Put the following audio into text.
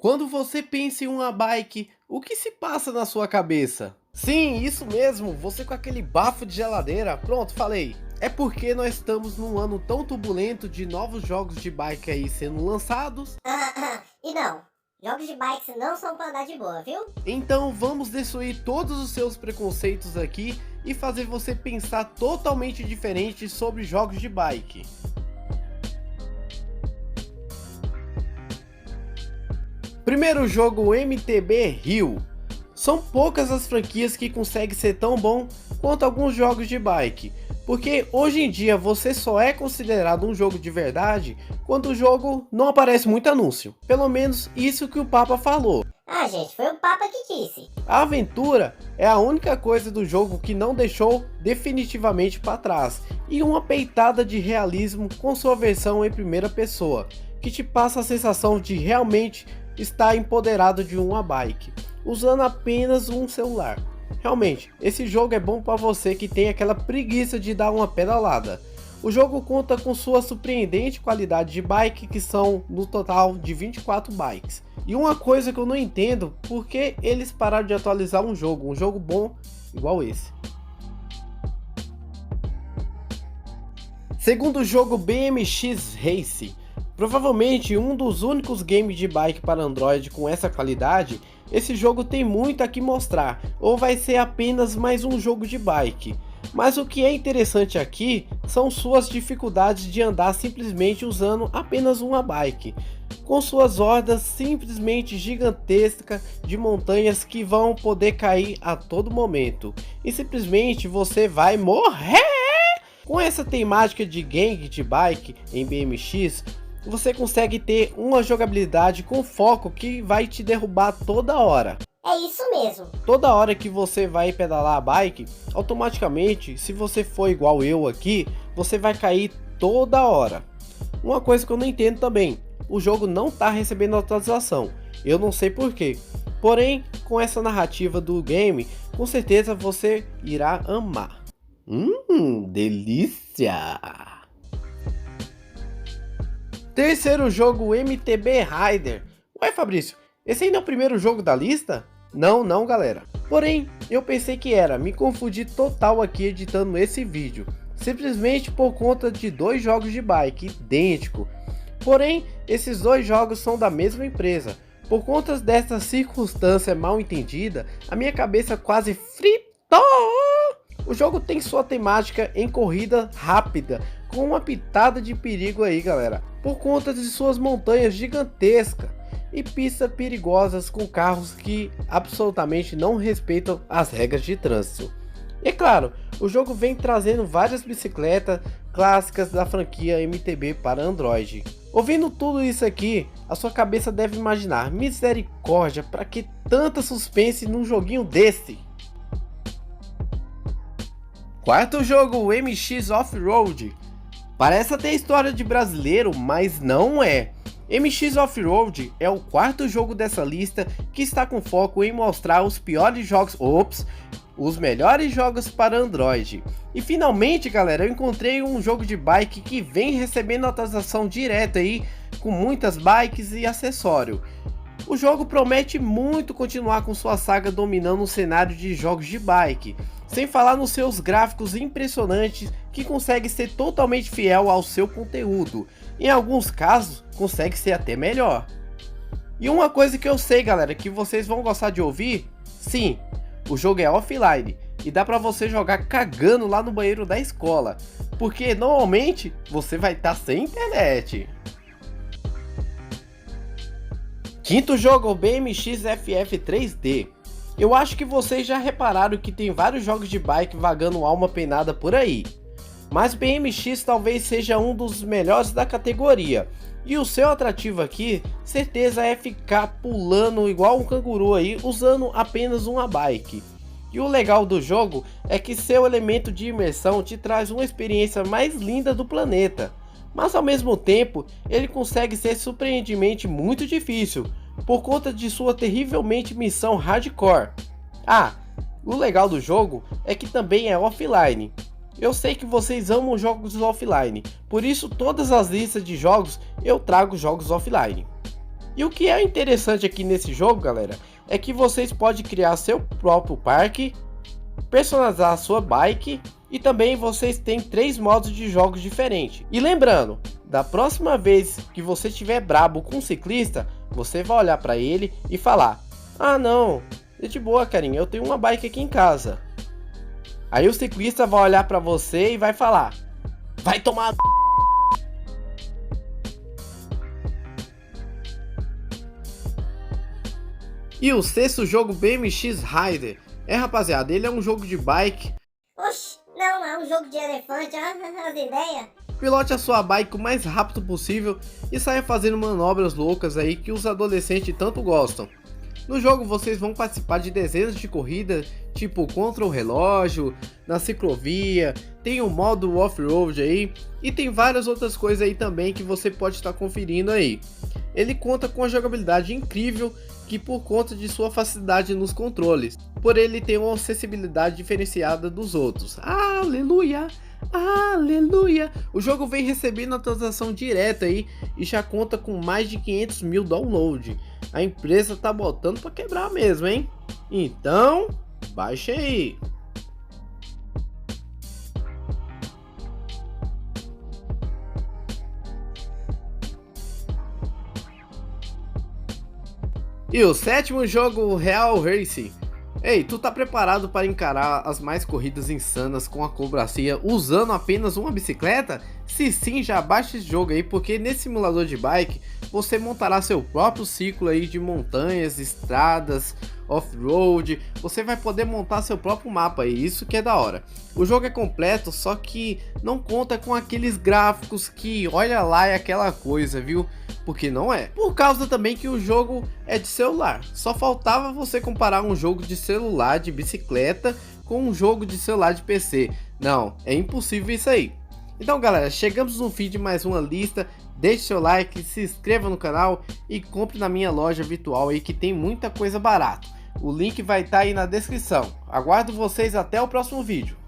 Quando você pensa em uma bike, o que se passa na sua cabeça? Sim, isso mesmo, você com aquele bafo de geladeira. Pronto, falei. É porque nós estamos num ano tão turbulento de novos jogos de bike aí sendo lançados. E não, jogos de bikes não são pra andar de boa, viu? Então vamos destruir todos os seus preconceitos aqui e fazer você pensar totalmente diferente sobre jogos de bike. Primeiro jogo, MTB Rio. São poucas as franquias que conseguem ser tão bom quanto alguns jogos de bike, porque hoje em dia você só é considerado um jogo de verdade quando o jogo não aparece muito anúncio. Pelo menos isso que o Papa falou. Ah, gente, foi o Papa que disse. A aventura é a única coisa do jogo que não deixou definitivamente para trás, e uma peitada de realismo com sua versão em primeira pessoa, que te passa a sensação de realmente estar empoderado de uma bike, usando apenas um celular. Realmente, esse jogo é bom para você que tem aquela preguiça de dar uma pedalada. O jogo conta com sua surpreendente qualidade de bike, que são no total de 24 bikes. E uma coisa que eu não entendo, por que eles pararam de atualizar um jogo bom igual esse. Segundo jogo, BMX Race. Provavelmente um dos únicos games de bike para Android com essa qualidade. Esse jogo tem muito a que mostrar, ou vai ser apenas mais um jogo de bike. Mas o que é interessante aqui são suas dificuldades de andar simplesmente usando apenas uma bike, com suas hordas simplesmente gigantescas de montanhas que vão poder cair a todo momento, e simplesmente você vai morrer! Com essa temática de gangue de bike em BMX, você consegue ter uma jogabilidade com foco que vai te derrubar toda hora. É isso mesmo. Toda hora que você vai pedalar a bike, automaticamente, se você for igual eu aqui, você vai cair toda hora. Uma coisa que eu não entendo também, o jogo não está recebendo atualização, eu não sei porquê. Porém, com essa narrativa do game, com certeza você irá amar. Delícia! Terceiro jogo, MTB Rider. Ué, Fabrício, esse ainda é o primeiro jogo da lista? Não, galera. Porém, eu pensei que era, me confundi total aqui editando esse vídeo. Simplesmente por conta de dois jogos de bike idênticos. Porém, esses dois jogos são da mesma empresa. Por conta dessa circunstância mal entendida, a minha cabeça quase fritou. O jogo tem sua temática em corrida rápida, com uma pitada de perigo aí, galera, por conta de suas montanhas gigantescas e pistas perigosas com carros que absolutamente não respeitam as regras de trânsito. E claro, o jogo vem trazendo várias bicicletas clássicas da franquia MTB para Android. Ouvindo tudo isso aqui, a sua cabeça deve imaginar: misericórdia, para que tanta suspense num joguinho desse? Quarto jogo, MX Off-Road. Parece até história de brasileiro, mas não é. MX Off-Road é o quarto jogo dessa lista que está com foco em mostrar os piores jogos, os melhores jogos para Android. E finalmente, galera, eu encontrei um jogo de bike que vem recebendo atualização direta aí, com muitas bikes e acessórios. O jogo promete muito continuar com sua saga dominando o cenário de jogos de bike, sem falar nos seus gráficos impressionantes que consegue ser totalmente fiel ao seu conteúdo. Em alguns casos, consegue ser até melhor. E uma coisa que eu sei, galera, que vocês vão gostar de ouvir, sim, o jogo é offline e dá pra você jogar cagando lá no banheiro da escola, porque normalmente você vai estar sem internet. Quinto jogo, o BMX FF 3D. Eu acho que vocês já repararam que tem vários jogos de bike vagando alma penada por aí, mas BMX talvez seja um dos melhores da categoria, e o seu atrativo aqui, certeza, é ficar pulando igual um canguru aí, usando apenas uma bike. E o legal do jogo é que seu elemento de imersão te traz uma experiência mais linda do planeta, mas ao mesmo tempo ele consegue ser surpreendentemente muito difícil, por conta de sua terrivelmente missão hardcore. O legal do jogo é que também é offline. Eu sei que vocês amam jogos offline, por isso todas as listas de jogos eu trago jogos offline. E o que é interessante aqui nesse jogo, galera, é que vocês podem criar seu próprio parque, personalizar a sua bike e também vocês têm 3 modos de jogos diferentes. E lembrando, da próxima vez que você estiver brabo com um ciclista, você vai olhar para ele e falar: ah não, é de boa, carinha, eu tenho uma bike aqui em casa. Aí o ciclista vai olhar para você e vai falar: vai tomar. E o sexto jogo, BMX Rider. Rapaziada, ele é um jogo de bike. Oxi, não, é um jogo de elefante, as ideias. Pilote a sua bike o mais rápido possível e saia fazendo manobras loucas aí que os adolescentes tanto gostam. No jogo vocês vão participar de dezenas de corridas, tipo contra o relógio, na ciclovia, tem o modo off-road aí e tem várias outras coisas aí também que você pode estar conferindo aí. Ele conta com uma jogabilidade incrível que por conta de sua facilidade nos controles, por ele ter uma acessibilidade diferenciada dos outros. Aleluia! Aleluia! O jogo vem recebendo atualização direta aí e já conta com mais de 500 mil downloads. A empresa tá botando pra quebrar mesmo, hein? Então, baixe aí! E o sétimo jogo, Real Racing. Ei, tu tá preparado para encarar as mais corridas insanas com acrobacia usando apenas uma bicicleta? Se sim, já baixa esse jogo aí, porque nesse simulador de bike você montará seu próprio ciclo aí de montanhas, estradas, off-road. Você vai poder montar seu próprio mapa aí, isso que é da hora. O jogo é completo, só que não conta com aqueles gráficos que, olha lá, é aquela coisa, viu? Porque não é. Por causa também que o jogo é de celular. Só faltava você comparar um jogo de celular de bicicleta com um jogo de celular de PC. Não, é impossível isso aí. Então galera, chegamos no fim de mais uma lista. Deixe seu like, se inscreva no canal e compre na minha loja virtual aí que tem muita coisa barata. O link vai estar aí na descrição. Aguardo vocês até o próximo vídeo.